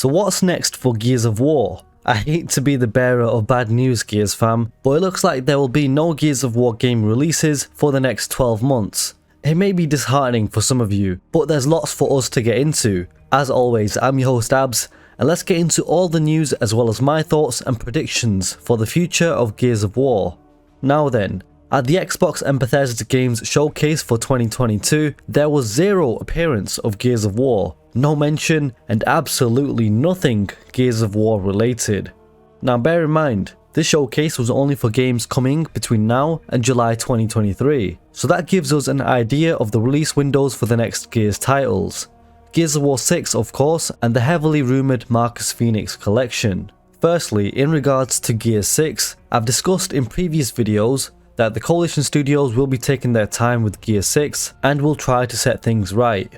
So what's next for Gears of War? I hate to be the bearer of bad news, Gears fam, but it looks like there will be no Gears of War game releases for the next 12 months. It may be disheartening for some of you, but there's lots for us to get into. As always, I'm your host Abz, and let's get into all the news as well as my thoughts and predictions for the future of Gears of War. Now then, at the Xbox and Bethesda Games showcase for 2022, there was zero appearance of Gears of War, no mention, and absolutely nothing Gears of War related. Now bear in mind, this showcase was only for games coming between now and July 2023, so that gives us an idea of the release windows for the next Gears titles. Gears of War 6 of course, and the heavily rumoured Marcus Fenix collection. Firstly, in regards to Gears 6, I've discussed in previous videos that the Coalition Studios will be taking their time with Gears 6 and will try to set things right,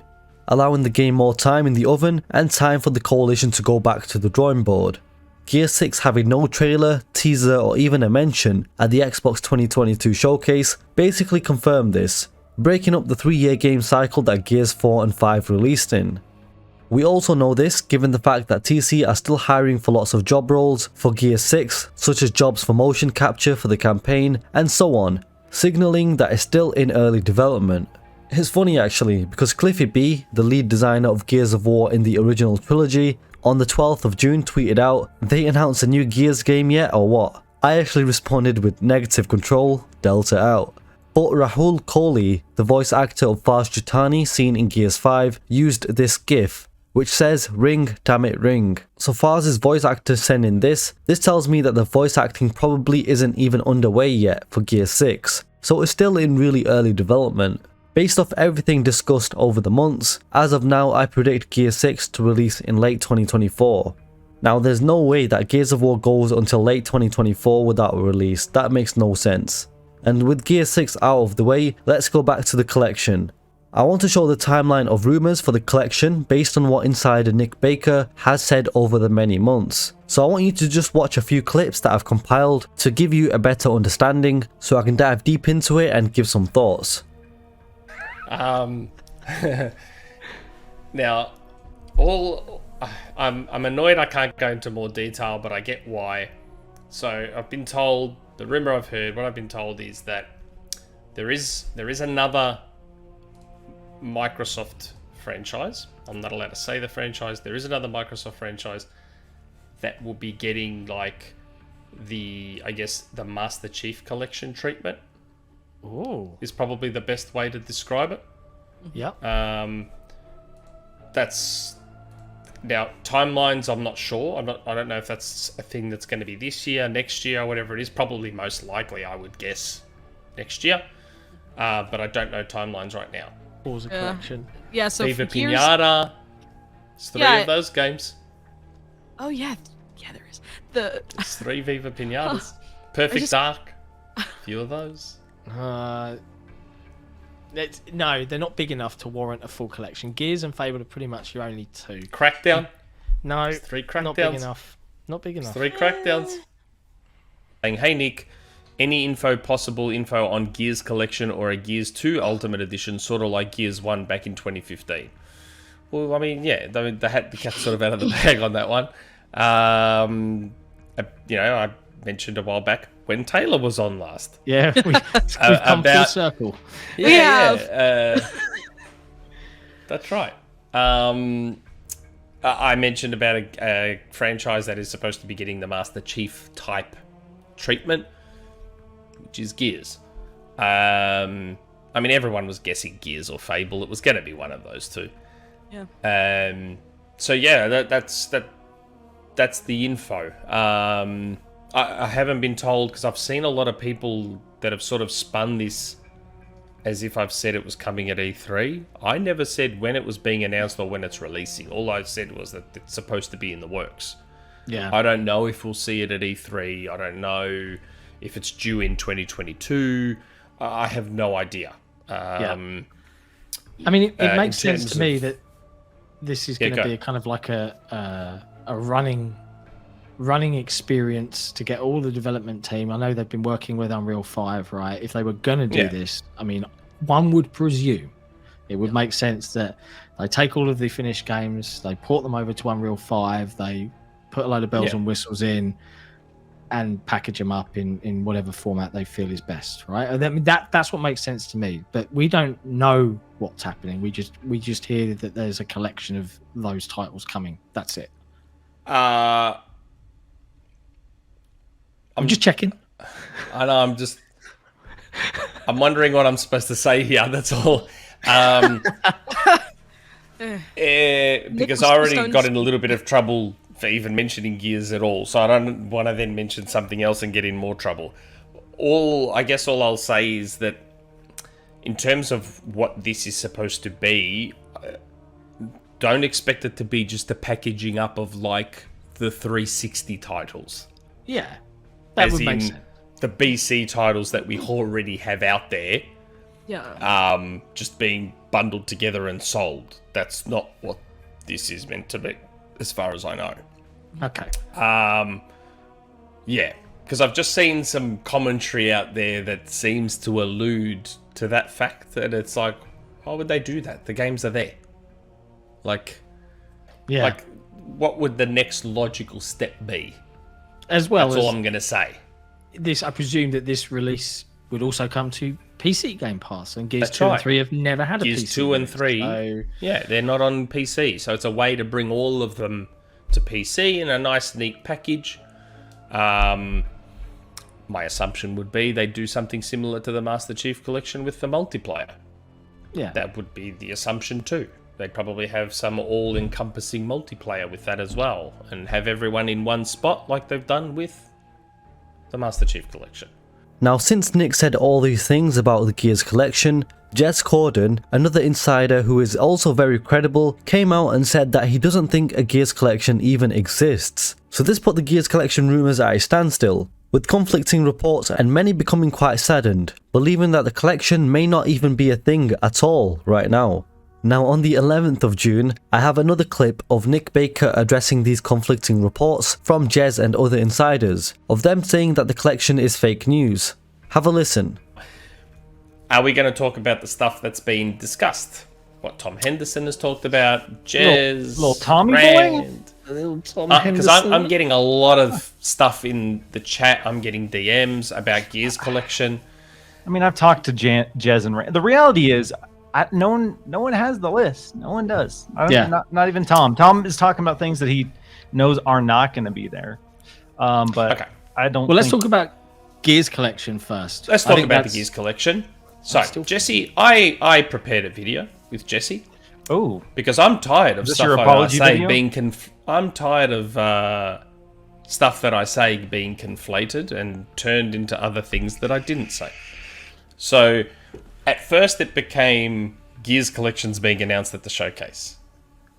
allowing the game more time in the oven and time for the Coalition to go back to the drawing board. Gears 6 having no trailer, teaser or even a mention at the Xbox 2022 showcase basically confirmed this, breaking up the 3-year game cycle that Gears 4 and 5 released in. We also know this given the fact that TC are still hiring for lots of job roles for Gears 6, such as jobs for motion capture for the campaign and so on, signalling that it's still in early development. It's funny actually, because Cliffy B, the lead designer of Gears of War in the original trilogy, on the 12th of June tweeted out, "They announced a new Gears game yet or what?" I actually responded with negative control, Delta out. But Rahul Kohli, the voice actor of Faz Jutani seen in Gears 5, used this gif, which says "Ring, damn it, ring." So Faz's voice actor sent in this tells me that the voice acting probably isn't even underway yet for Gears 6, so it's still in really early development. Based off everything discussed over the months, as of now I predict Gears 6 to release in late 2024. Now there's no way that Gears of War goes until late 2024 without a release, that makes no sense. And with Gears 6 out of the way, let's go back to the collection. I want to show the timeline of rumours for the collection based on what insider Nick Baker has said over the many months. So I want you to just watch a few clips that I've compiled to give you a better understanding so I can dive deep into it and give some thoughts. Now, I'm annoyed I can't go into more detail, but I get why. So I've been told, the rumor I've heard, what I've been told is that there is another Microsoft franchise. I'm not allowed to say the franchise. There is another Microsoft franchise that will be getting like I guess the Master Chief Collection treatment. Ooh. Is probably the best way to describe it. Yep. That's now timelines. I'm not sure. I don't know if that's a thing that's going to be this year, next year, whatever it is. Probably most likely, I would guess, next year. But I don't know timelines right now. Pause a collection. Yeah. So Viva Gears... Pinata. It's three of those games. Oh yeah, there is. It's 3 Viva Pinatas. Perfect Dark. A few of those. No, they're not big enough to warrant a full collection. Gears and Fable are pretty much your only 2. Crackdown. No, it's 3 Crackdowns. Not big enough. Not big enough. 3 Crackdowns. Saying, hey Nick, any possible info on Gears Collection or a Gears 2 Ultimate Edition, sort of like Gears 1 back in 2015? Well, I mean, yeah, they had the cat sort of out of the bag on that one. I mentioned a while back when Taylor was on last. Yeah, we've come full circle. Yeah. That's right. I mentioned about a franchise that is supposed to be getting the Master Chief type treatment, which is Gears. I mean, everyone was guessing Gears or Fable. It was going to be one of those two. Yeah. So yeah, that's the info. I haven't been told because I've seen a lot of people that have sort of spun this as if I've said it was coming at E3. I never said when it was being announced or when it's releasing. All I said was that it's supposed to be in the works. Yeah. I don't know if we'll see it at E3. I don't know if it's due in 2022. I have no idea. I mean, it makes sense to me that this is going to be a kind of like a running experience to get all the development team. I know they've been working with Unreal 5, right? If they were going to do this, I mean, one would presume It would make sense that they take all of the finished games, they port them over to Unreal 5, they put a load of bells and whistles in, and package them up in whatever format they feel is best, right? I mean, that's what makes sense to me. But we don't know what's happening. We just hear that there's a collection of those titles coming. That's it. I'm just checking. I know. I'm wondering what I'm supposed to say here. That's all. Because I already got in a little bit of trouble for even mentioning Gears at all, so I don't want to then mention something else and get in more trouble. I guess all I'll say is that in terms of what this is supposed to be, don't expect it to be just a packaging up of like the 360 titles. Yeah, that would make sense. The BC titles that we already have out there. Yeah. Just being bundled together and sold. That's not what this is meant to be, as far as I know. Okay. Yeah, because I've just seen some commentary out there that seems to allude to that fact that it's like, why would they do that? The games are there. Like, what would the next logical step be? As well, that's all I'm going to say. I presume that this release would also come to PC Game Pass, and Gears 2 right. and 3 have never had a Gears PC. 2 and 3, yeah, they're not on PC, so it's a way to bring all of them to PC in a nice, neat package. My assumption would be they do something similar to the Master Chief Collection with the multiplayer. Yeah, that would be the assumption too. They probably have some all-encompassing multiplayer with that as well, and have everyone in one spot like they've done with the Master Chief Collection. Now, since Nick said all these things about the Gears collection, Jez Corden, another insider who is also very credible, came out and said that he doesn't think a Gears collection even exists. So this put the Gears collection rumours at a standstill, with conflicting reports and many becoming quite saddened, believing that the collection may not even be a thing at all right now. Now, on the 11th of June, I have another clip of Nick Baker addressing these conflicting reports from Jez and other insiders, of them saying that the collection is fake news. Have a listen. Are we going to talk about the stuff that's been discussed? What Tom Henderson has talked about, Jez, little Tommy Rand. boy? Little Tom Because Henderson? I'm getting a lot of stuff in the chat. I'm getting DMs about Gears collection. I mean, I've talked to Jez and Rand. The reality is, no one has the list. No one does. Not even Tom. Tom is talking about things that he knows are not going to be there. But okay. I don't. Well, let's talk about Gears collection first. Let's talk about the Gears collection. So, Jesse, I prepared a video with Jesse. Oh, because I'm tired of stuff I say being I'm tired of stuff that I say being conflated and turned into other things that I didn't say. So, at first it became Gears collections being announced at the showcase,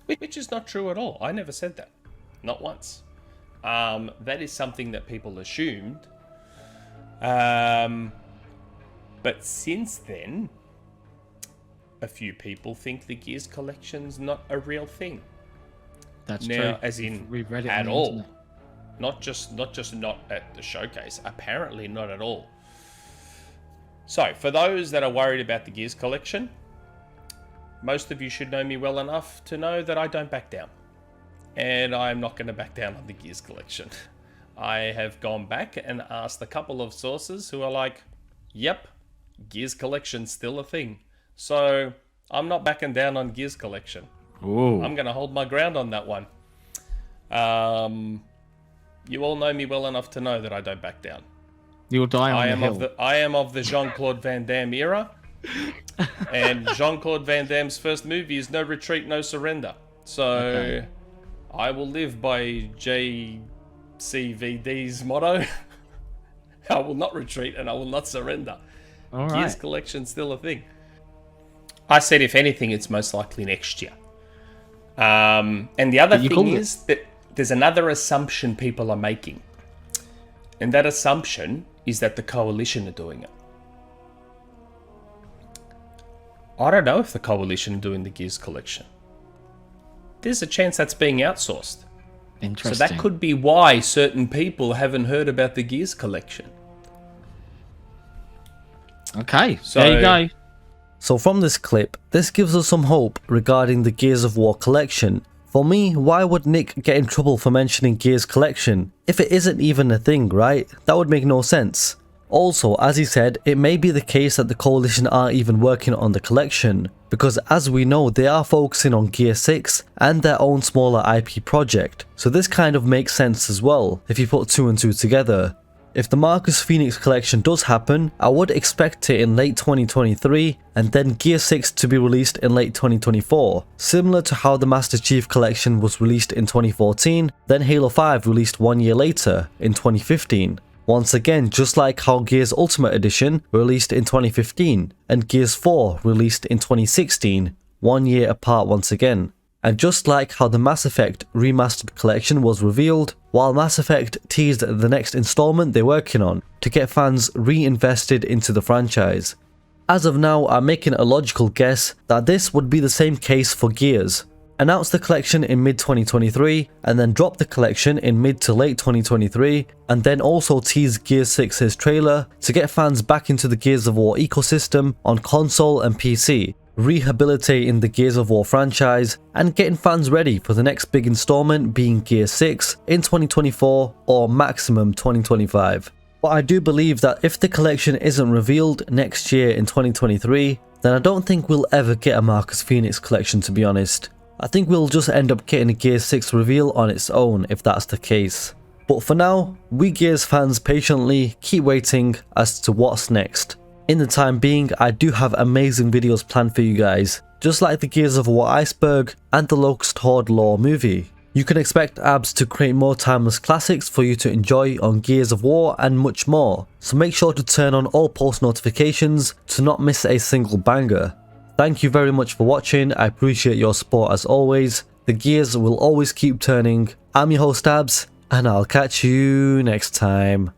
which is not true at all. I never said that, not once. That is something that people assumed. But since then, a few people think the Gears collection's not a real thing. That's now, true. As in, we've read it at all. Not just not at the showcase. Apparently not at all. So, for those that are worried about the Gears collection, most of you should know me well enough to know that I don't back down. And I'm not going to back down on the Gears collection. I have gone back and asked a couple of sources who are like, yep, Gears collection's still a thing. So, I'm not backing down on Gears collection. Ooh. I'm going to hold my ground on that one. You all know me well enough to know that I don't back down. You'll die on the hill. I am of the Jean-Claude Van Damme era. And Jean-Claude Van Damme's first movie is No Retreat, No Surrender. So, I will live by JCVD's motto. I will not retreat and I will not surrender. All right. Gears collection's still a thing. I said, if anything, it's most likely next year. And the other thing is that there's another assumption people are making. And that assumption is that the Coalition are doing it. I don't know if the Coalition are doing the Gears collection. There's a chance that's being outsourced. Interesting. So that could be why certain people haven't heard about the Gears collection. Okay, so there you go. So from this clip, this gives us some hope regarding the Gears of War collection. For me, why would Nick get in trouble for mentioning Gears collection? If it isn't even a thing, right? That would make no sense. Also, as he said, it may be the case that the Coalition aren't even working on the collection, because as we know, they are focusing on Gear 6 and their own smaller IP project, so this kind of makes sense as well, if you put 2 and 2 together. If the Marcus Fenix collection does happen, I would expect it in late 2023, and then Gear 6 to be released in late 2024, similar to how the Master Chief collection was released in 2014, then Halo 5 released 1 year later, in 2015. Once again, just like how Gears Ultimate Edition released in 2015, and Gears 4 released in 2016, 1 year apart once again. And just like how the Mass Effect Remastered collection was revealed, while Mass Effect teased the next installment they're working on to get fans reinvested into the franchise. As of now, I'm making a logical guess that this would be the same case for Gears. Announce the collection in mid-2023, and then drop the collection in mid to late 2023, and then also tease Gears 6's trailer to get fans back into the Gears of War ecosystem on console and PC, rehabilitating the Gears of War franchise, and getting fans ready for the next big installment being Gears 6 in 2024 or maximum 2025. But I do believe that if the collection isn't revealed next year in 2023, then I don't think we'll ever get a Marcus Fenix collection, to be honest. I think we'll just end up getting a Gears 6 reveal on its own if that's the case. But for now, we Gears fans patiently keep waiting as to what's next. In the time being, I do have amazing videos planned for you guys, just like the Gears of War iceberg and the Locust Horde lore movie. You can expect Abs to create more timeless classics for you to enjoy on Gears of War and much more, so make sure to turn on all post notifications to not miss a single banger. Thank you very much for watching, I appreciate your support as always. The gears will always keep turning. I'm your host Abs, and I'll catch you next time.